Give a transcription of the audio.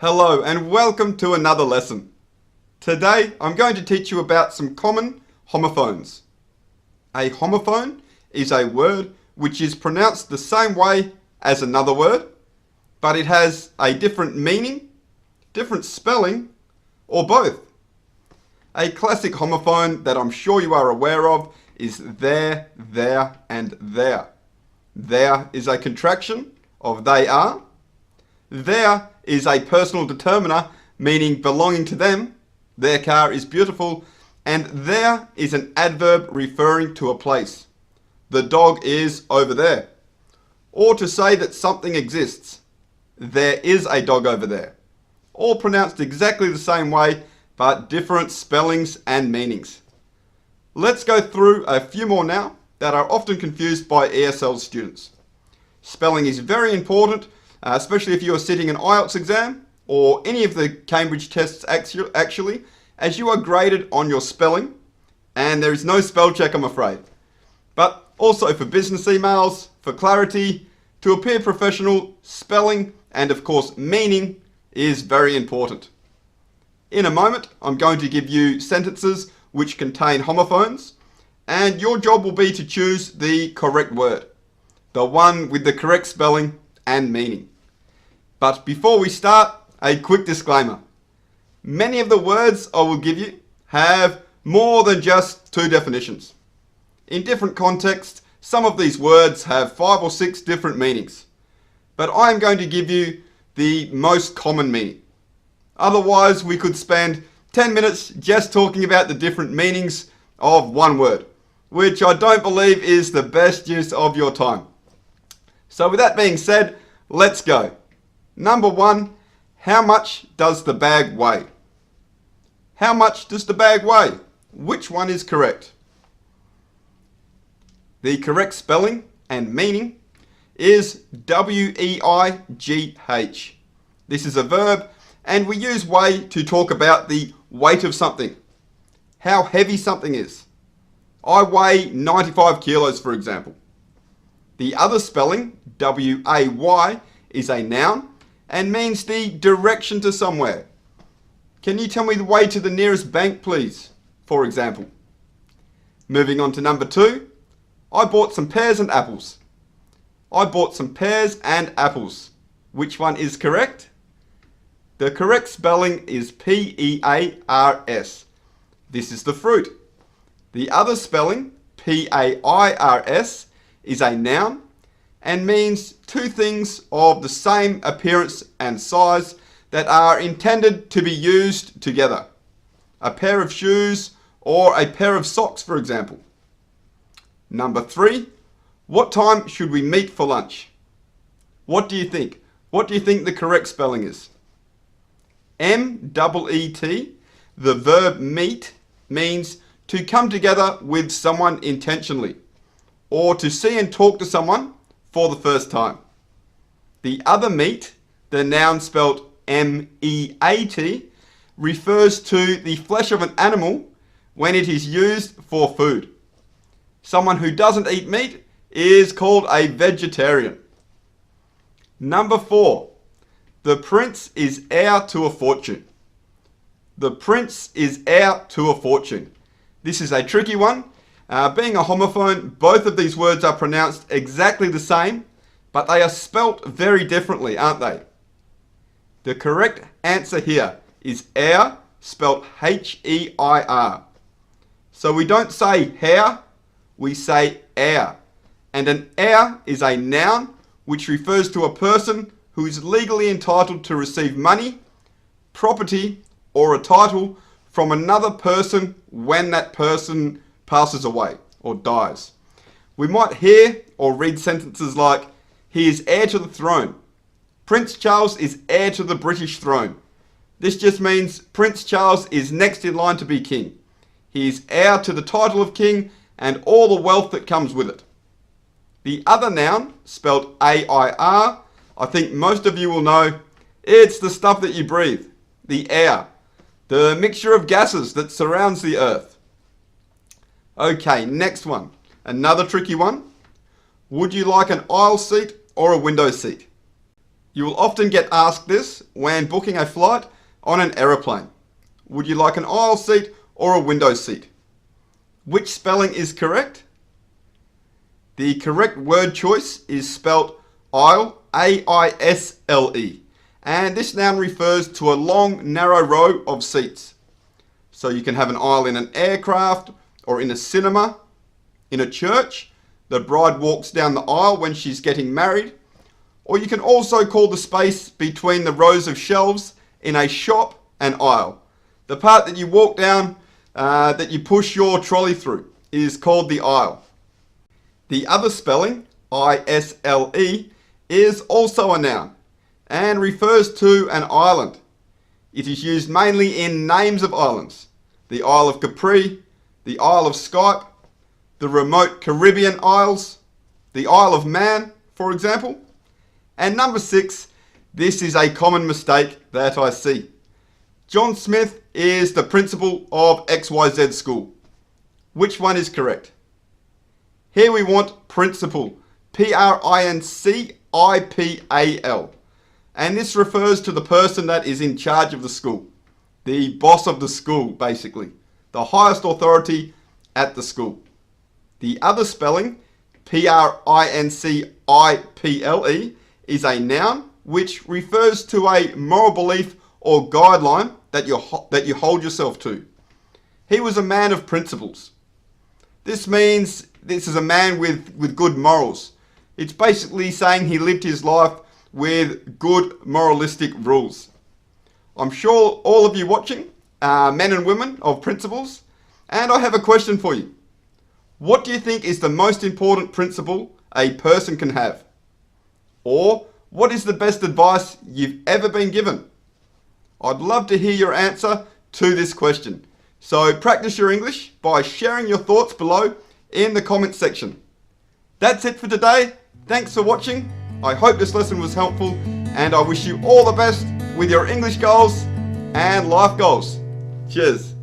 Hello and welcome to another lesson. Today I'm going to teach you about some common homophones. A homophone is a word which is pronounced the same way as another word, but it has a different meaning, different spelling, or both. A classic homophone that I'm sure you are aware of is there, and there. There is a contraction of they are. There is a personal determiner, meaning belonging to them. Their car is beautiful. And there is an adverb referring to a place. The dog is over there. Or to say that something exists. There is a dog over there. All pronounced exactly the same way, but different spellings and meanings. Let's go through a few more now that are often confused by ESL students. Spelling is very important, especially if you are sitting an IELTS exam or any of the Cambridge tests actually, as you are graded on your spelling, and there is no spell check, I'm afraid. But also for business emails, for clarity, to appear professional, spelling and of course meaning is very important. In a moment, I'm going to give you sentences which contain homophones, and your job will be to choose the correct word, the one with the correct spelling and meaning. But before we start, a quick disclaimer. Many of the words I will give you have more than just two definitions. In different contexts, some of these words have 5 or 6 different meanings. But I am going to give you the most common meaning. Otherwise, we could spend 10 minutes just talking about the different meanings of one word, which I don't believe is the best use of your time. So with that being said, let's go. Number 1, how much does the bag weigh? How much does the bag weigh? Which one is correct? The correct spelling and meaning is W-E-I-G-H. This is a verb, and we use weigh to talk about the weight of something, how heavy something is. I weigh 95 kilos, for example. The other spelling, W-A-Y, is a noun and means the direction to somewhere. Can you tell me the way to the nearest bank, please? For example. Moving on to number 2, I bought some pears and apples. I bought some pears and apples. Which one is correct? The correct spelling is P-E-A-R-S. This is the fruit. The other spelling, P-A-I-R-S, is a noun and means two things of the same appearance and size that are intended to be used together. A pair of shoes or a pair of socks, for example. Number 3, what time should we meet for lunch? What do you think? What do you think the correct spelling is? M-E-E-T, the verb meet, means to come together with someone intentionally, or to see and talk to someone for the first time. The other meat, the noun spelt M-E-A-T, refers to the flesh of an animal when it is used for food. Someone who doesn't eat meat is called a vegetarian. Number 4, the prince is heir to a fortune. The prince is heir to a fortune. This is a tricky one. Being a homophone, both of these words are pronounced exactly the same, but they are spelt very differently, aren't they? The correct answer here is heir, spelt H-E-I-R. So we don't say heir, we say heir. And an heir is a noun which refers to a person who is legally entitled to receive money, property, or a title from another person when that person passes away or dies. We might hear or read sentences like, he is heir to the throne. Prince Charles is heir to the British throne. This just means Prince Charles is next in line to be king. He is heir to the title of king and all the wealth that comes with it. The other noun, spelled A-I-R, I think most of you will know, it's the stuff that you breathe, the air, the mixture of gases that surrounds the earth. Okay, next one. Another tricky one. Would you like an aisle seat or a window seat? You will often get asked this when booking a flight on an aeroplane. Would you like an aisle seat or a window seat? Which spelling is correct? The correct word choice is spelt aisle, A-I-S-L-E, and this noun refers to a long, narrow row of seats. So you can have an aisle in an aircraft or in a cinema, in a church. The bride walks down the aisle when she's getting married. Or you can also call the space between the rows of shelves in a shop an aisle. The part that you walk down, that you push your trolley through, is called the aisle. The other spelling, I-S-L-E, is also a noun and refers to an island. It is used mainly in names of islands. The Isle of Capri, the Isle of Skye, the remote Caribbean Isles, the Isle of Man, for example. And number 6, this is a common mistake that I see. John Smith is the principal of XYZ school. Which one is correct? Here we want principal, P-R-I-N-C-I-P-A-L. And this refers to the person that is in charge of the school. The boss of the school, basically. The highest authority at the school. The other spelling, P-R-I-N-C-I-P-L-E, is a noun which refers to a moral belief or guideline that you hold yourself to. He was a man of principles. This means this is a man with good morals. It's basically saying he lived his life with good moralistic rules. I'm sure all of you watching are men and women of principles, and I have a question for you. What do you think is the most important principle a person can have? Or what is the best advice you've ever been given? I'd love to hear your answer to this question. So practice your English by sharing your thoughts below in the comments section. That's it for today. Thanks for watching. I hope this lesson was helpful, and I wish you all the best with your English goals and life goals. Cheers.